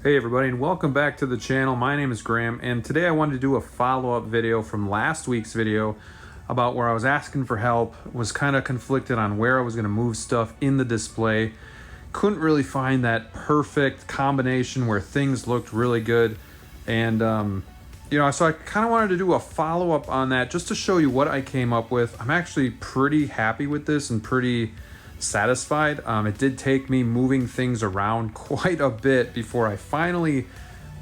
Hey everybody, and welcome back to the channel. My name is Graham, and today I wanted to do a follow-up video from last week's video about where I was asking for help, was kind of conflicted on where I was going to move stuff in the display. Couldn't really find that perfect combination where things looked really good. And so I kind of wanted to do a follow-up on that just to show you what I came up with. I'm actually pretty happy with this and pretty satisfied. It did take me moving things around quite a bit before I finally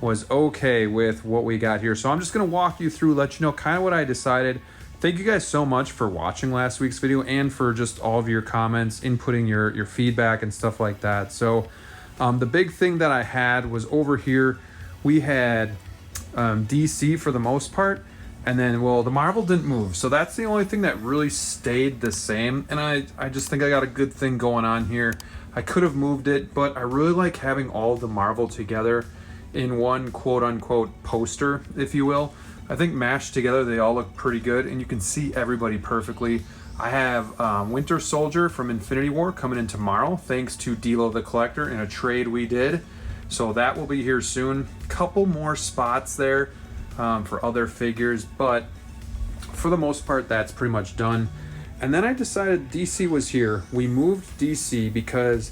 was okay with what we got here. So I'm just going to walk you through, let you know kind of what I decided. Thank you guys so much for watching last week's video and for just all of your comments, inputting your feedback and stuff like that. So the big thing that I had was over here, we had DC for the most part. And then, well, the Marvel didn't move. So that's the only thing that really stayed the same. And I just think I got a good thing going on here. I could have moved it, but I really like having all of the Marvel together in one quote-unquote poster, if you will. I think mashed together, they all look pretty good, and you can see everybody perfectly. I have Winter Soldier from Infinity War coming in tomorrow, thanks to DLO The Collector in a trade we did. So that will be here soon. Couple more spots there for other figures, but for the most part that's pretty much done. And then I decided DC was here. We moved DC because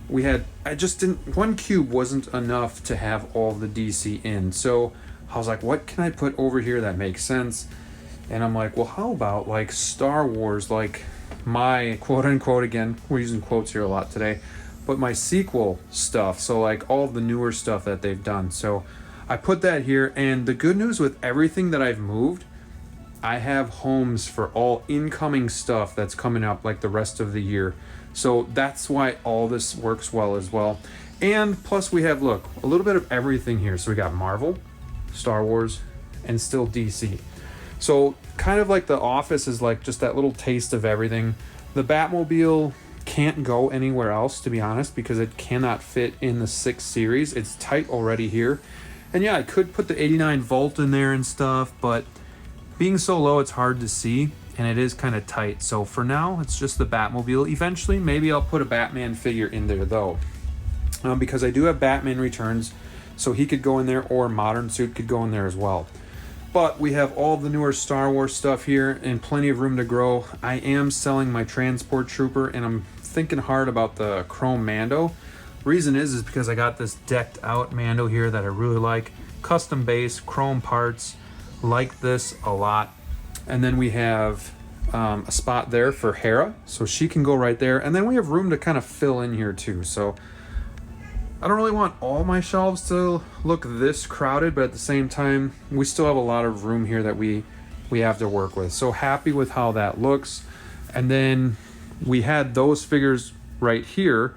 one cube wasn't enough to have all the DC in. So I was like, what can I put over here that makes sense? And I'm like, well, how about like Star Wars, like my quote unquote, again, we're using quotes here a lot today, but my sequel stuff. So like all the newer stuff that they've done. So I put that here, and the good news with everything that I've moved, I have homes for all incoming stuff that's coming up like the rest of the year. So that's why all this works well as well. And plus we have, look, a little bit of everything here. So we got Marvel, Star Wars, and still DC. So kind of like the Office is like just that little taste of everything. The Batmobile can't go anywhere else, to be honest, because it cannot fit in the 6 series. It's tight already here. And yeah, I could put the 89 volt in there and stuff, but being so low, it's hard to see, and it is kind of tight. So for now, it's just the Batmobile. Eventually, maybe I'll put a Batman figure in there, though, because I do have Batman Returns, so he could go in there, or Modern Suit could go in there as well. But we have all the newer Star Wars stuff here, and plenty of room to grow. I am selling my Transport Trooper, and I'm thinking hard about the Chrome Mando. Reason is because I got this decked out Mando here that I really like, custom base, chrome parts, like this a lot. And then we have a spot there for Hera, so she can go right there. And then we have room to kind of fill in here too. So I don't really want all my shelves to look this crowded, but at the same time, we still have a lot of room here that we have to work with. So happy with how that looks. And then we had those figures right here.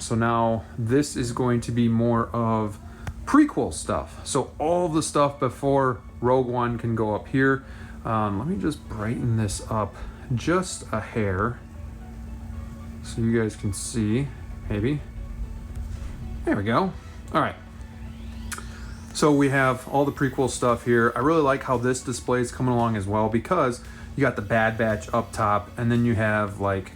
So now this is going to be more of prequel stuff. So all the stuff before Rogue One can go up here. Let me just brighten this up just a hair so you guys can see, maybe. There we go. All right. So we have all the prequel stuff here. I really like how this display is coming along as well, because you got the Bad Batch up top, and then you have like,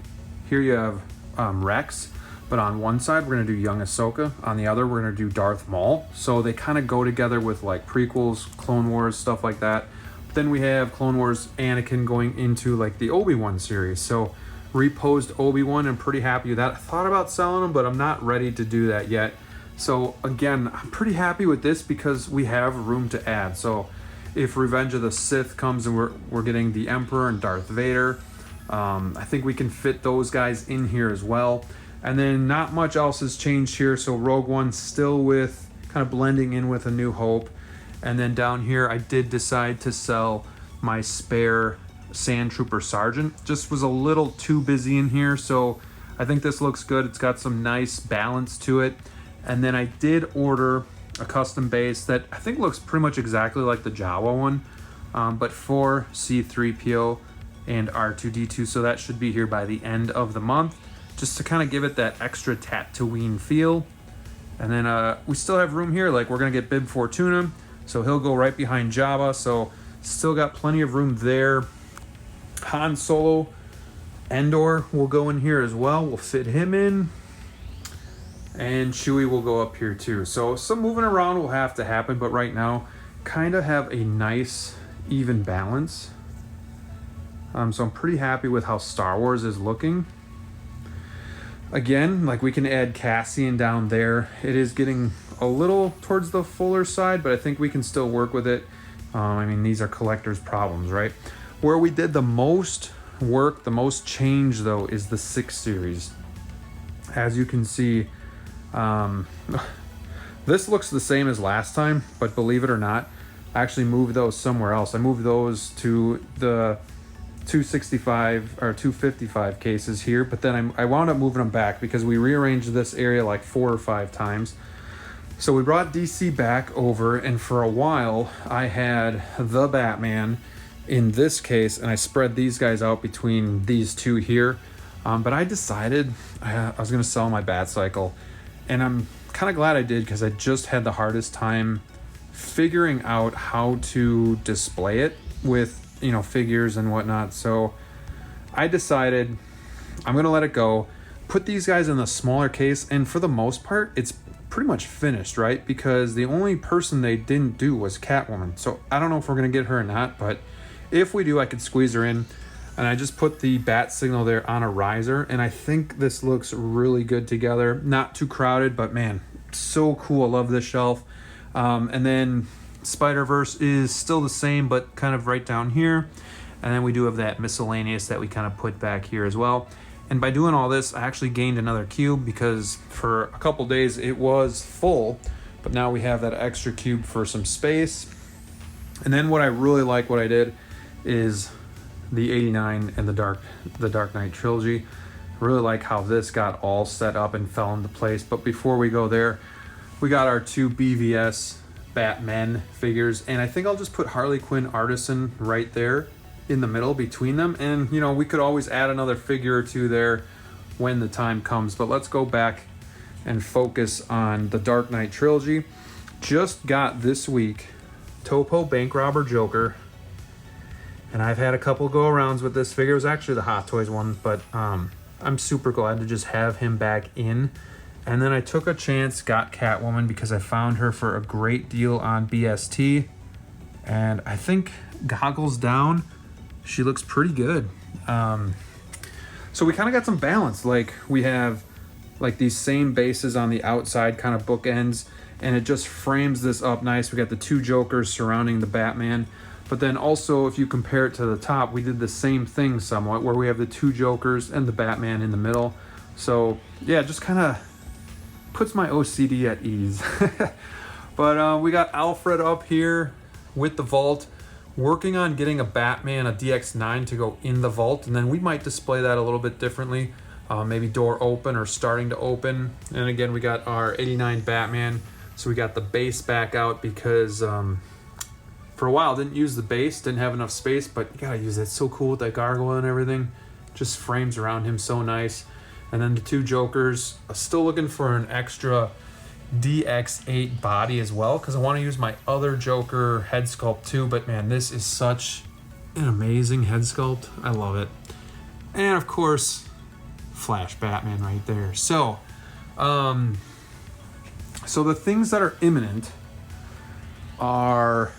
here you have Rex. But on one side, we're going to do young Ahsoka. On the other, we're going to do Darth Maul. So they kind of go together with like prequels, Clone Wars, stuff like that. But then we have Clone Wars Anakin going into like the Obi-Wan series. So reposed Obi-Wan, I'm pretty happy with that. I thought about selling him, but I'm not ready to do that yet. So again, I'm pretty happy with this because we have room to add. So if Revenge of the Sith comes and we're getting the Emperor and Darth Vader, I think we can fit those guys in here as well. And then not much else has changed here. So Rogue One still with kind of blending in with A New Hope. And then down here, I did decide to sell my spare Sand Trooper Sergeant. Just was a little too busy in here. So I think this looks good. It's got some nice balance to it. And then I did order a custom base that I think looks pretty much exactly like the Jawa one, but for C-3PO and R2-D2. So that should be here by the end of the month, just to kind of give it that extra Tatooine feel. And then we still have room here. Like, we're going to get Bib Fortuna, so he'll go right behind Jabba. So still got plenty of room there. Han Solo, Endor will go in here as well. We'll fit him in. And Chewie will go up here too. So some moving around will have to happen, but right now, kind of have a nice, even balance. So I'm pretty happy with how Star Wars is looking. Again, like we can add Cassian down there. It is getting a little towards the fuller side, but I think we can still work with it. I mean, these are collector's problems, right? Where we did the most work, the most change though, is the 6 series. As you can see, this looks the same as last time, but believe it or not, I actually moved those somewhere else. I moved those to the 265 or 255 cases here, but then I wound up moving them back because we rearranged this area like 4 or 5 times. So we brought DC back over, and for a while I had the Batman in this case, and I spread these guys out between these two here. But I decided I was going to sell my Batcycle, and I'm kind of glad I did because I just had the hardest time figuring out how to display it with, you know, figures and whatnot. So I decided I'm going to let it go, put these guys in the smaller case, and for the most part, it's pretty much finished, right? Because the only person they didn't do was Catwoman. So I don't know if we're going to get her or not, but if we do, I could squeeze her in. And I just put the bat signal there on a riser, and I think this looks really good together. Not too crowded, but man, so cool. I love this shelf. And then Spider-Verse is still the same, but kind of right down here. And then we do have that miscellaneous that we kind of put back here as well. And by doing all this, I actually gained another cube because for a couple days it was full, but now we have that extra cube for some space. And then what I really like what I did is the 89 and the Dark Knight trilogy. I really like how this got all set up and fell into place. But before we go there, we got our 2 BVS Batman figures, and I think I'll just put Harley Quinn Artisan right there in the middle between them. And you know, we could always add another figure or 2 there when the time comes. But let's go back and focus on the Dark Knight trilogy. Just got this week Topo Bank Robber Joker. And I've had a couple go-arounds with this figure. It was actually the Hot Toys one, but I'm super glad to just have him back in. And then I took a chance, got Catwoman because I found her for a great deal on BST. And I think goggles down, she looks pretty good. So we kind of got some balance. Like we have like these same bases on the outside, kind of bookends, and it just frames this up nice. We got the 2 Jokers surrounding the Batman. But then also, if you compare it to the top, we did the same thing somewhat, where we have the 2 Jokers and the Batman in the middle. So yeah, just kind of puts my OCD at ease. But we got Alfred up here with the vault, working on getting a Batman, a DX9 to go in the vault, and then we might display that a little bit differently. Maybe door open or starting to open. And again, we got our 89 Batman. So we got the base back out because for a while didn't use the base, didn't have enough space, but you gotta use it. It's so cool with that gargoyle and everything. Just frames around him so nice. And then the 2 Jokers. Still looking for an extra DX8 body as well, because I want to use my other Joker head sculpt too. But man, this is such an amazing head sculpt. I love it. And of course, Flash Batman right there. So the things that are imminent are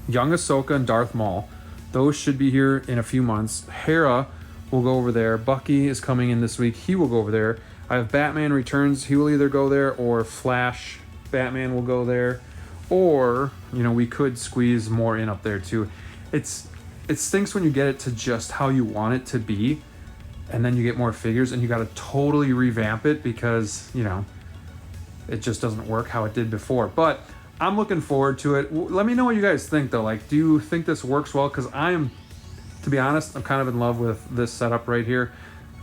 Young Ahsoka and Darth Maul. Those should be here in a few months. Hera will go over there. Bucky is coming in this week. He will go over there. I have Batman Returns. He will either go there, or Flash Batman will go there. Or, you know, we could squeeze more in up there too. It stinks when you get it to just how you want it to be, and then you get more figures and you got to totally revamp it because, you know, it just doesn't work how it did before. But I'm looking forward to it. Let me know what you guys think though. Like, do you think this works well? Because to be honest, I'm kind of in love with this setup right here.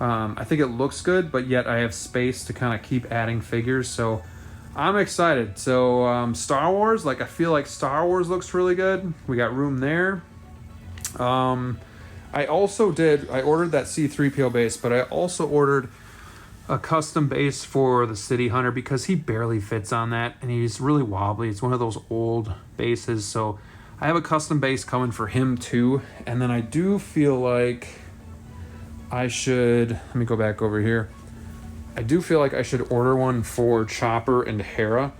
I think it looks good, but yet I have space to kind of keep adding figures. So I'm excited. So Star Wars, like I feel like Star Wars looks really good. We got room there. I ordered that C-3PO base, but I also ordered a custom base for the City Hunter because he barely fits on that and he's really wobbly. It's one of those old bases. So I have a custom base coming for him too. And then I do feel like I should, let me go back over here. I do feel like I should order one for Chopper and Hera,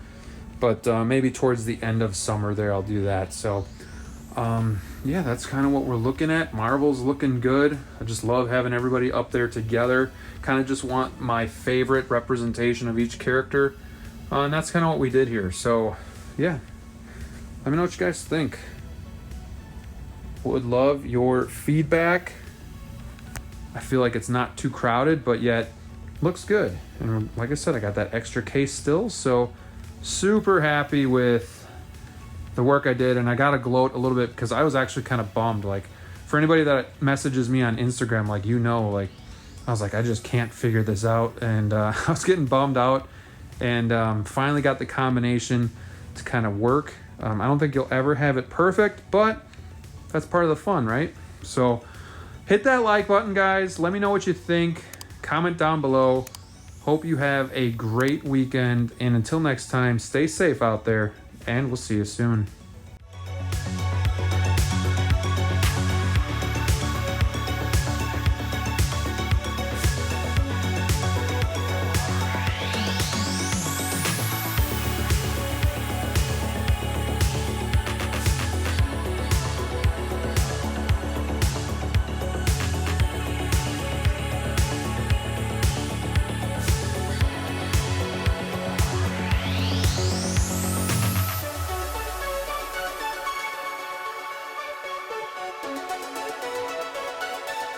but maybe towards the end of summer there I'll do that. So yeah, that's kind of what we're looking at. Marvel's looking good. I just love having everybody up there together. Kind of just want my favorite representation of each character, and that's kind of what we did here. So yeah, let me know what you guys think. Would love your feedback. I feel like it's not too crowded, but yet looks good. And like I said, I got that extra case still, so super happy with the work I did. And I gotta gloat a little bit because I was actually kind of bummed. Like, for anybody that messages me on Instagram, like, you know, like, I was like, I just can't figure this out, and I was getting bummed out, and finally got the combination to kind of work. I don't think you'll ever have it perfect, but that's part of the fun, right? So hit that like button, guys. Let me know what you think. Comment down below. Hope you have a great weekend, and until next time, stay safe out there, and we'll see you soon.